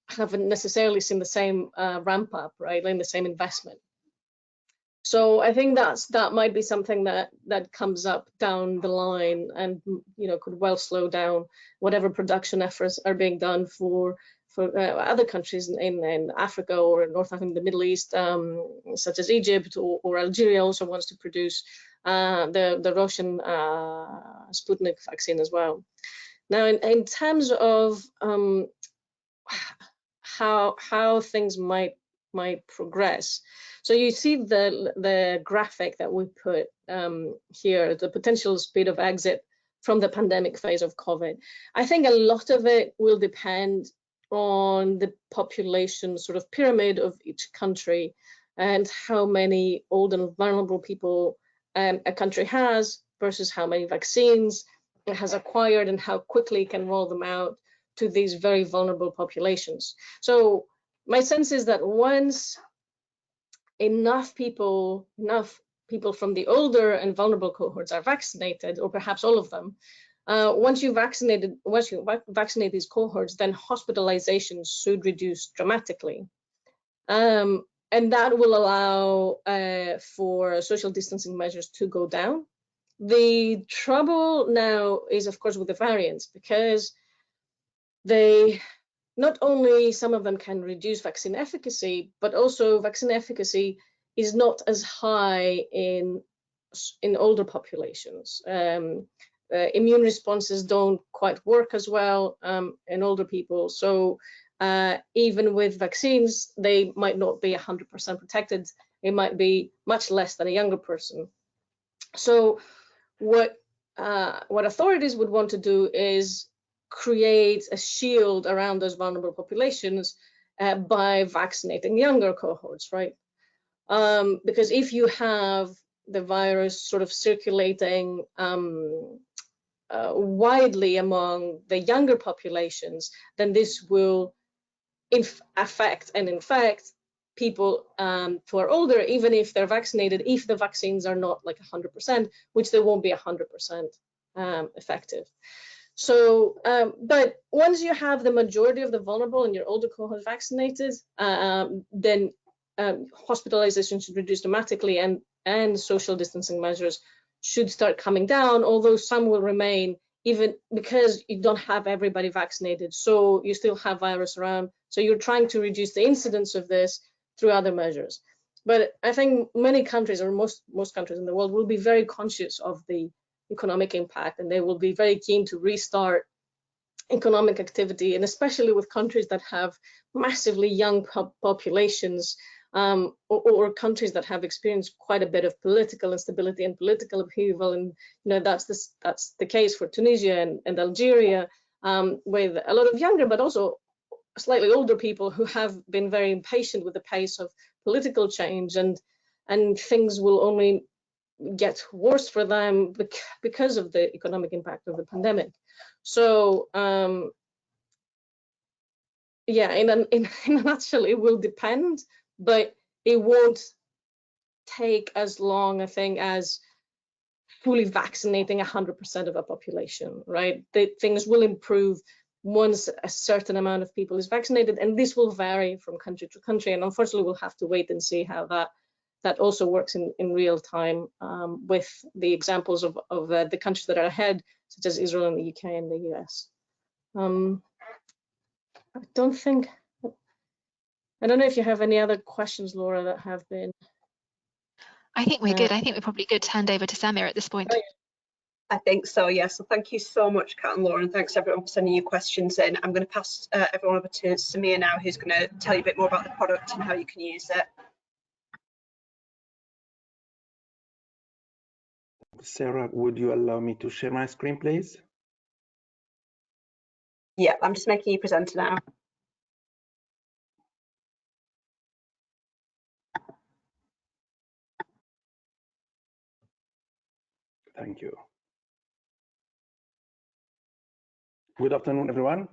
haven't necessarily seen the same ramp up, right, like the same investment. So I think that might be something that comes up down the line, and, you know, could well slow down whatever production efforts are being done for other countries in Africa or in North Africa, the Middle East, such as Egypt, or Algeria also wants to produce the Russian Sputnik vaccine as well. Now, in terms of how things might progress, so you see the graphic that we put here, the potential speed of exit from the pandemic phase of COVID. I think a lot of it will depend on the population sort of pyramid of each country, and how many old and vulnerable people a country has versus how many vaccines it has acquired, and how quickly it can roll them out to these very vulnerable populations. So my sense is that once enough people from the older and vulnerable cohorts are vaccinated, or perhaps all of them, once you vaccinate these cohorts, then hospitalizations should reduce dramatically. And that will allow for social distancing measures to go down. The trouble now is, of course, with the variants, because they not only, some of them can reduce vaccine efficacy, but also vaccine efficacy is not as high in older populations. Immune responses don't quite work as well in older people. So even with vaccines, they might not be 100% protected. It might be much less than a younger person. So what authorities would want to do is create a shield around those vulnerable populations by vaccinating younger cohorts, right? Because if you have the virus sort of circulating widely among the younger populations, then this will affect and infect people who are older, even if they're vaccinated, if the vaccines are not like 100%, which they won't be 100% effective. So, but once you have the majority of the vulnerable and your older cohort vaccinated, then hospitalization should reduce dramatically, and social distancing measures should start coming down, although some will remain, even because you don't have everybody vaccinated, so you still have virus around. So you're trying to reduce the incidence of this through other measures. But I think many countries, or most countries in the world, will be very conscious of the economic impact, and they will be very keen to restart economic activity, and especially with countries that have massively young populations, or countries that have experienced quite a bit of political instability and political upheaval. And that's the case for Tunisia and Algeria, with a lot of younger but also slightly older people who have been very impatient with the pace of political change, and things will only get worse for them because of the economic impact of the pandemic. So yeah, in a nutshell, it will depend, but it won't take as long, I think, as fully vaccinating 100% of a population, right? Things will improve once a certain amount of people is vaccinated, and this will vary from country to country, and unfortunately we'll have to wait and see how that also works in real time, with the examples of the countries that are ahead, such as Israel and the UK and the US. I don't know if you have any other questions, Laura, that have been. I think we're good. I think we're probably good to hand over to Samir at this point. Oh, yeah. I think so, yeah. So thank you so much, Kat and Laura, and thanks everyone for sending your questions in. I'm going to pass everyone over to Samir now, who's going to tell you a bit more about the product and how you can use it. Sarah, would you allow me to share my screen, please? Yeah, I'm just making you presenter now. Thank you. Good afternoon, everyone.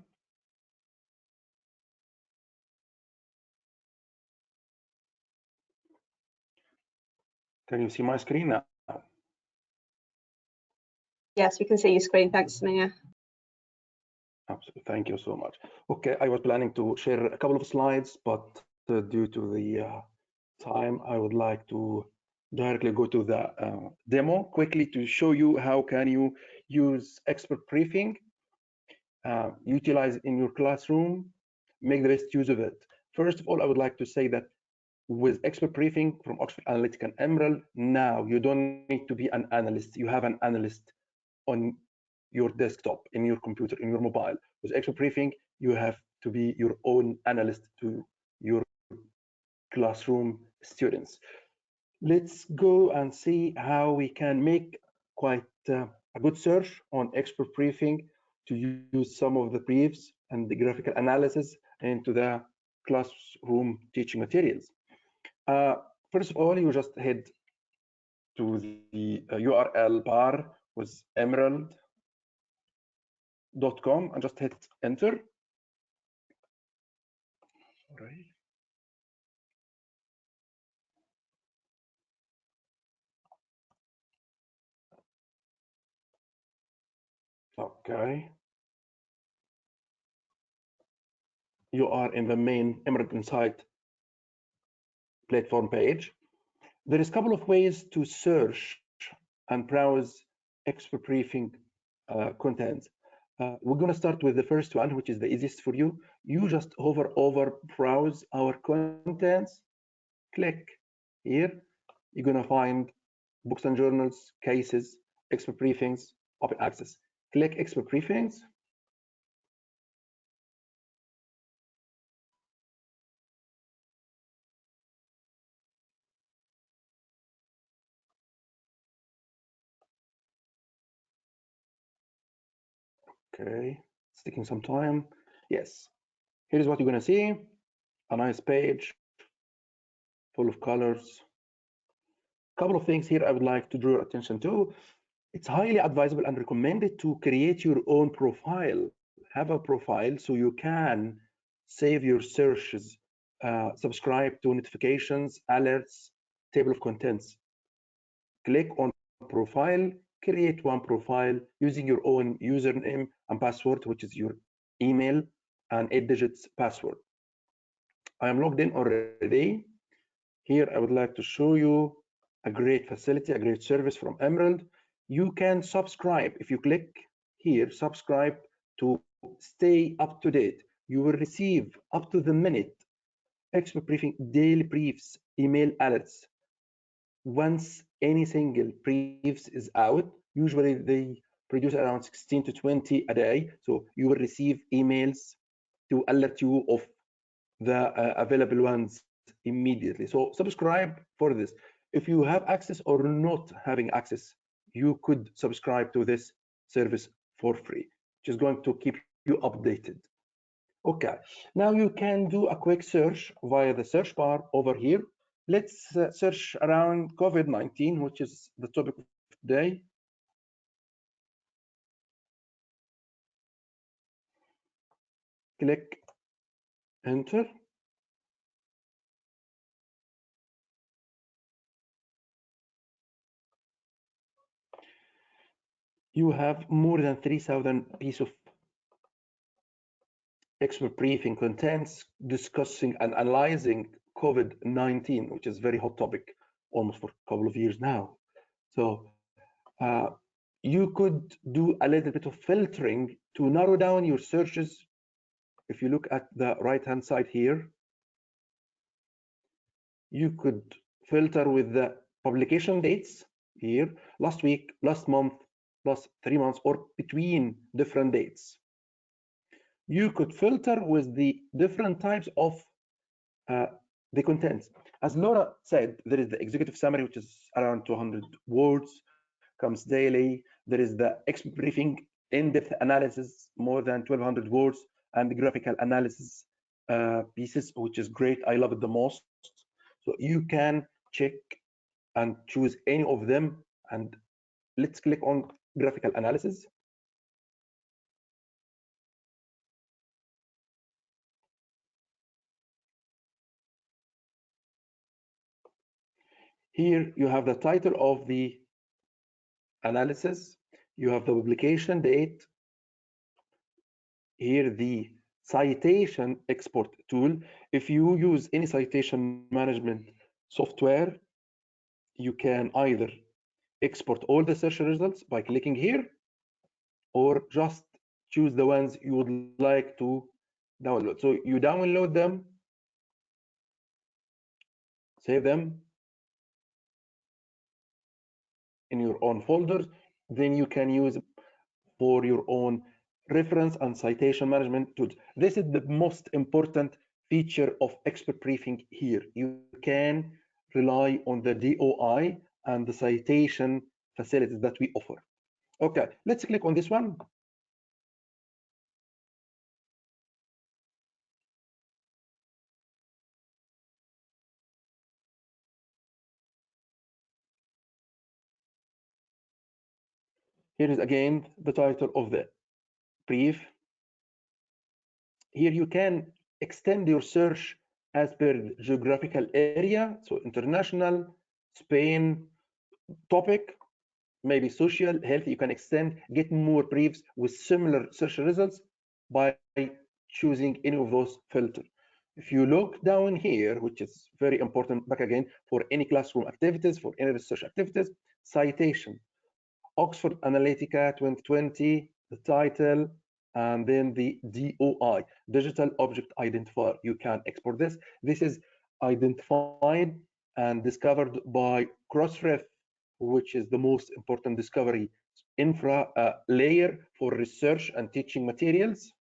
Can you see my screen now? Yes, we can see your screen. Thanks, Samir. Absolutely. Thank you so much. Okay, I was planning to share a couple of slides, but due to the time, I would like to directly go to the demo quickly to show you how can you use expert briefing, utilize it in your classroom, make the best use of it. First of all, I would like to say that with expert briefing from Oxford Analytica and Emerald, now you don't need to be an analyst. You have an analyst on your desktop, in your computer, in your mobile. With expert briefing, you have to be your own analyst to your classroom students. Let's go and see how we can make quite a good search on expert briefing to use some of the briefs and the graphical analysis into the classroom teaching materials. First of all, you just head to the URL bar with emerald.com and just hit enter. Sorry. Okay. You are in the main Emerald Insight platform page. There is a couple of ways to search and browse expert briefing content. We're going to start with the first one, which is the easiest for you. You just hover over browse our contents, click here. You're going to find books and journals, cases, expert briefings, open access. Click expert briefings. Okay, it's taking some time. Yes, here's what you're going to see. A nice page full of colors. A couple of things here I would like to draw your attention to. It's highly advisable and recommended to create your own profile. Have a profile so you can save your searches, subscribe to notifications, alerts, table of contents. Click on profile, create one profile using your own username and password, which is your email and 8 digits password. I am logged in already. Here, I would like to show you a great facility, a great service from Emerald. You can subscribe. If you click here, subscribe to stay up to date. You will receive up to the minute expert briefing, daily briefs, email alerts. Once any single briefs is out, usually they produce around 16 to 20 a day. So you will receive emails to alert you of the available ones immediately. So subscribe for this. If you have access or not having access, you could subscribe to this service for free, which is going to keep you updated. Okay, now you can do a quick search via the search bar over here. Let's search around COVID-19, which is the topic of today. Click enter. You have more than 3,000 pieces of expert briefing contents discussing and analyzing COVID-19, which is a very hot topic almost for a couple of years now. So you could do a little bit of filtering to narrow down your searches. If you look at the right-hand side here, you could filter with the publication dates here, last week, last month, last 3 months, or between different dates. You could filter with the different types of the contents. As Laura said, there is the executive summary, which is around 200 words, comes daily. There is the expert briefing, in-depth analysis, more than 1,200 words, and the graphical analysis pieces, which is great. I love it the most. So you can check and choose any of them. And let's click on graphical analysis. Here you have the title of the analysis. You have the publication date. Here the citation export tool. If you use any citation management software, you can either export all the search results by clicking here, or just choose the ones you would like to download. So you download them, save them in your own folders, then you can use for your own reference and citation management tools. This is the most important feature of expert briefing here. You can rely on the DOI and the citation facilities that we offer. Okay, let's click on this one. Here is again the title of the brief. Here you can extend your search as per geographical area, so international, Spain, topic, maybe social, health. You can extend, get more briefs with similar search results by choosing any of those filters. If you look down here, which is very important, back again, for any classroom activities, for any research activities, citation, Oxford Analytica 2020, the title, and then the DOI, Digital Object Identifier. You can export this. This is identified and discovered by Crossref, which is the most important discovery infra layer for research and teaching materials.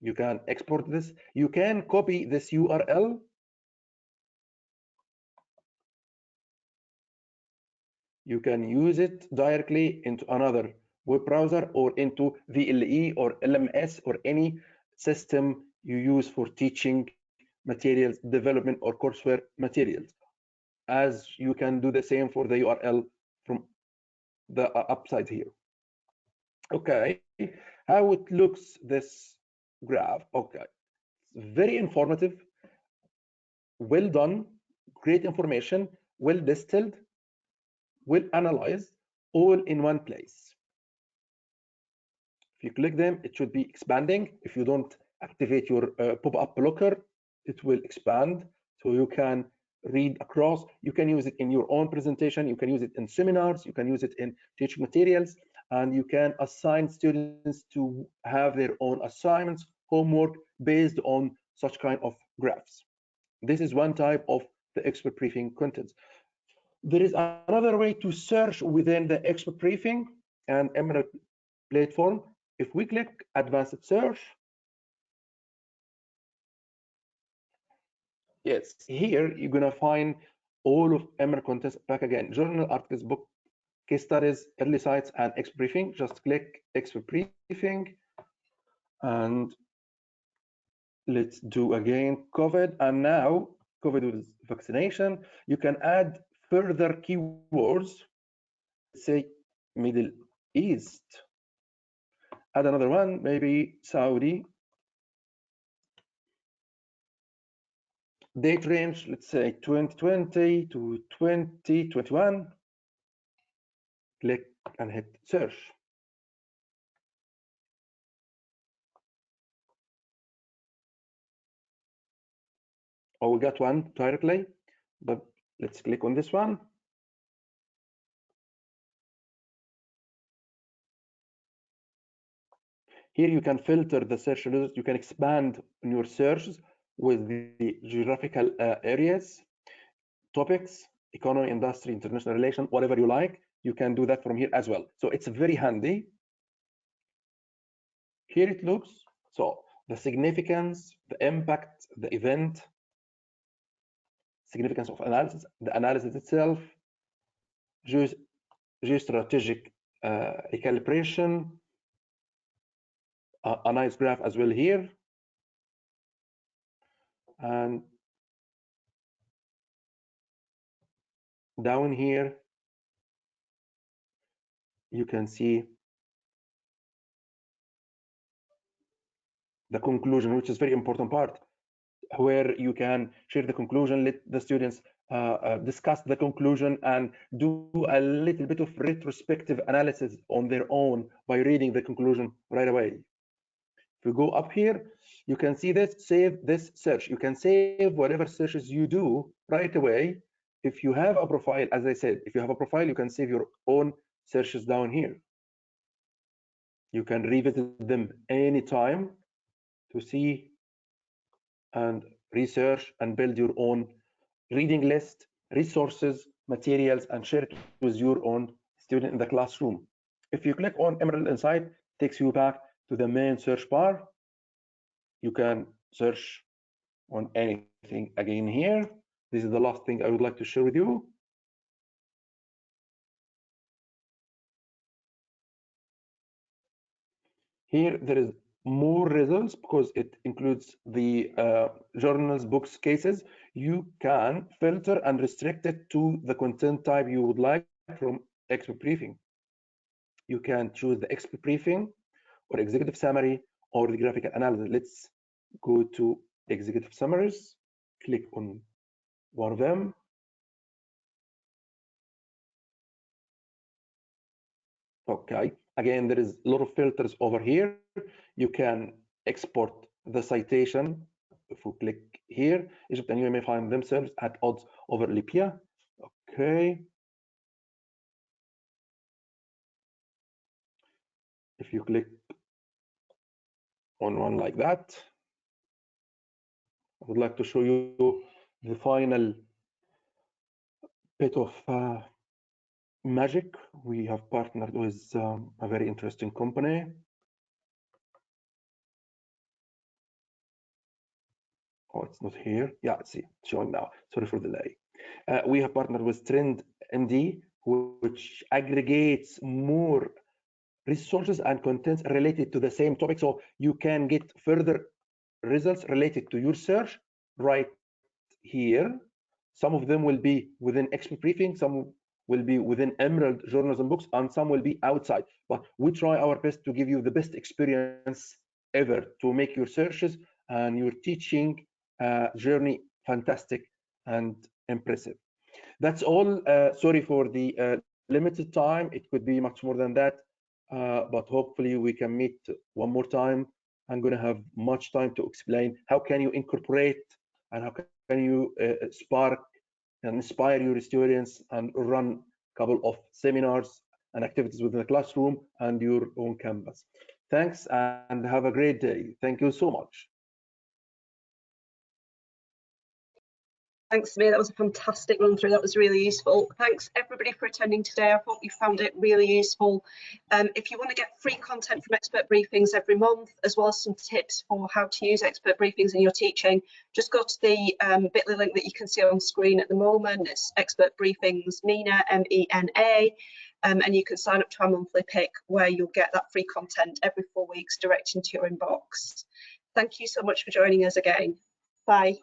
You can export this. You can copy this URL. You can use it directly into another web browser or into VLE or LMS or any system you use for teaching materials development or courseware materials, as you can do the same for the URL from the upside here. Okay, how it looks, this graph. Okay, very informative, well done, great information, well distilled, well analyzed, all in one place. If you click them, it should be expanding. If you don't activate your pop-up blocker, it will expand. So you can read across. You can use it in your own presentation. You can use it in seminars. You can use it in teaching materials. And you can assign students to have their own assignments, homework based on such kind of graphs. This is one type of the expert briefing content. There is another way to search within the expert briefing and Emerald platform. If we click advanced search, yes, here you're gonna find all of Emerald contents back again: journal, articles, book, case studies, early sites, and expert briefing. Just click expert briefing, and let's do again COVID. And now COVID with vaccination. You can add further keywords. Say Middle East. Add another one, maybe Saudi. Date range, let's say 2020 to 2021. Click and hit search. Oh, we got one directly, but let's click on this one. Here you can filter the search results. You can expand on your searches with the geographical areas, topics, economy, industry, international relation, whatever you like. You can do that from here as well. So it's very handy. Here it looks. So the significance, the impact, the event, significance of analysis, the analysis itself, geostrategic recalibration, a nice graph as well here. And down here, you can see the conclusion, which is very important part, where you can share the conclusion, let the students discuss the conclusion and do a little bit of retrospective analysis on their own by reading the conclusion right away. If you go up here, you can see this, save this search. You can save whatever searches you do right away. If you have a profile, as I said, if you have a profile, you can save your own searches down here. You can revisit them anytime to see and research and build your own reading list, resources, materials, and share it with your own student in the classroom. If you click on Emerald Insight, it takes you back to the main search bar. You can search on anything again here. This is the last thing I would like to share with you. Here there is more results because it includes the journals, books, cases. You can filter and restrict it to the content type you would like from expert briefing. You can choose the expert briefing or executive summary or the graphical analysis. Let's go to executive summaries, click on one of them. Okay, again, there is a lot of filters over here. You can export the citation. If we click here, Egypt and UAE may find themselves at odds over Libya. Okay. If you click on one like that, I would like to show you the final bit of magic. We have partnered with a very interesting company. Oh, it's not here. Yeah, see, it's showing now. Sorry for the delay. We have partnered with Trend MD, which aggregates more resources and contents related to the same topic, so you can get further results related to your search right here. Some of them will be within expert briefing, some will be within Emerald journals and books, and some will be outside. But we try our best to give you the best experience ever to make your searches and your teaching journey fantastic and impressive. That's all. Sorry for the limited time. It could be much more than that, but hopefully we can meet one more time. I'm going to have much time to explain how can you incorporate and how can you spark and inspire your students and run a couple of seminars and activities within the classroom and your own campus. Thanks and have a great day. Thank you so much. Thanks, Samir. That was a fantastic run through. That was really useful. Thanks everybody for attending today. I hope you found it really useful. If you want to get free content from expert briefings every month, as well as some tips for how to use expert briefings in your teaching, just go to the bit.ly link that you can see on screen at the moment. It's expert briefings, MENA, MENA. And you can sign up to our monthly pick where you'll get that free content every 4 weeks direct into your inbox. Thank you so much for joining us again. Bye.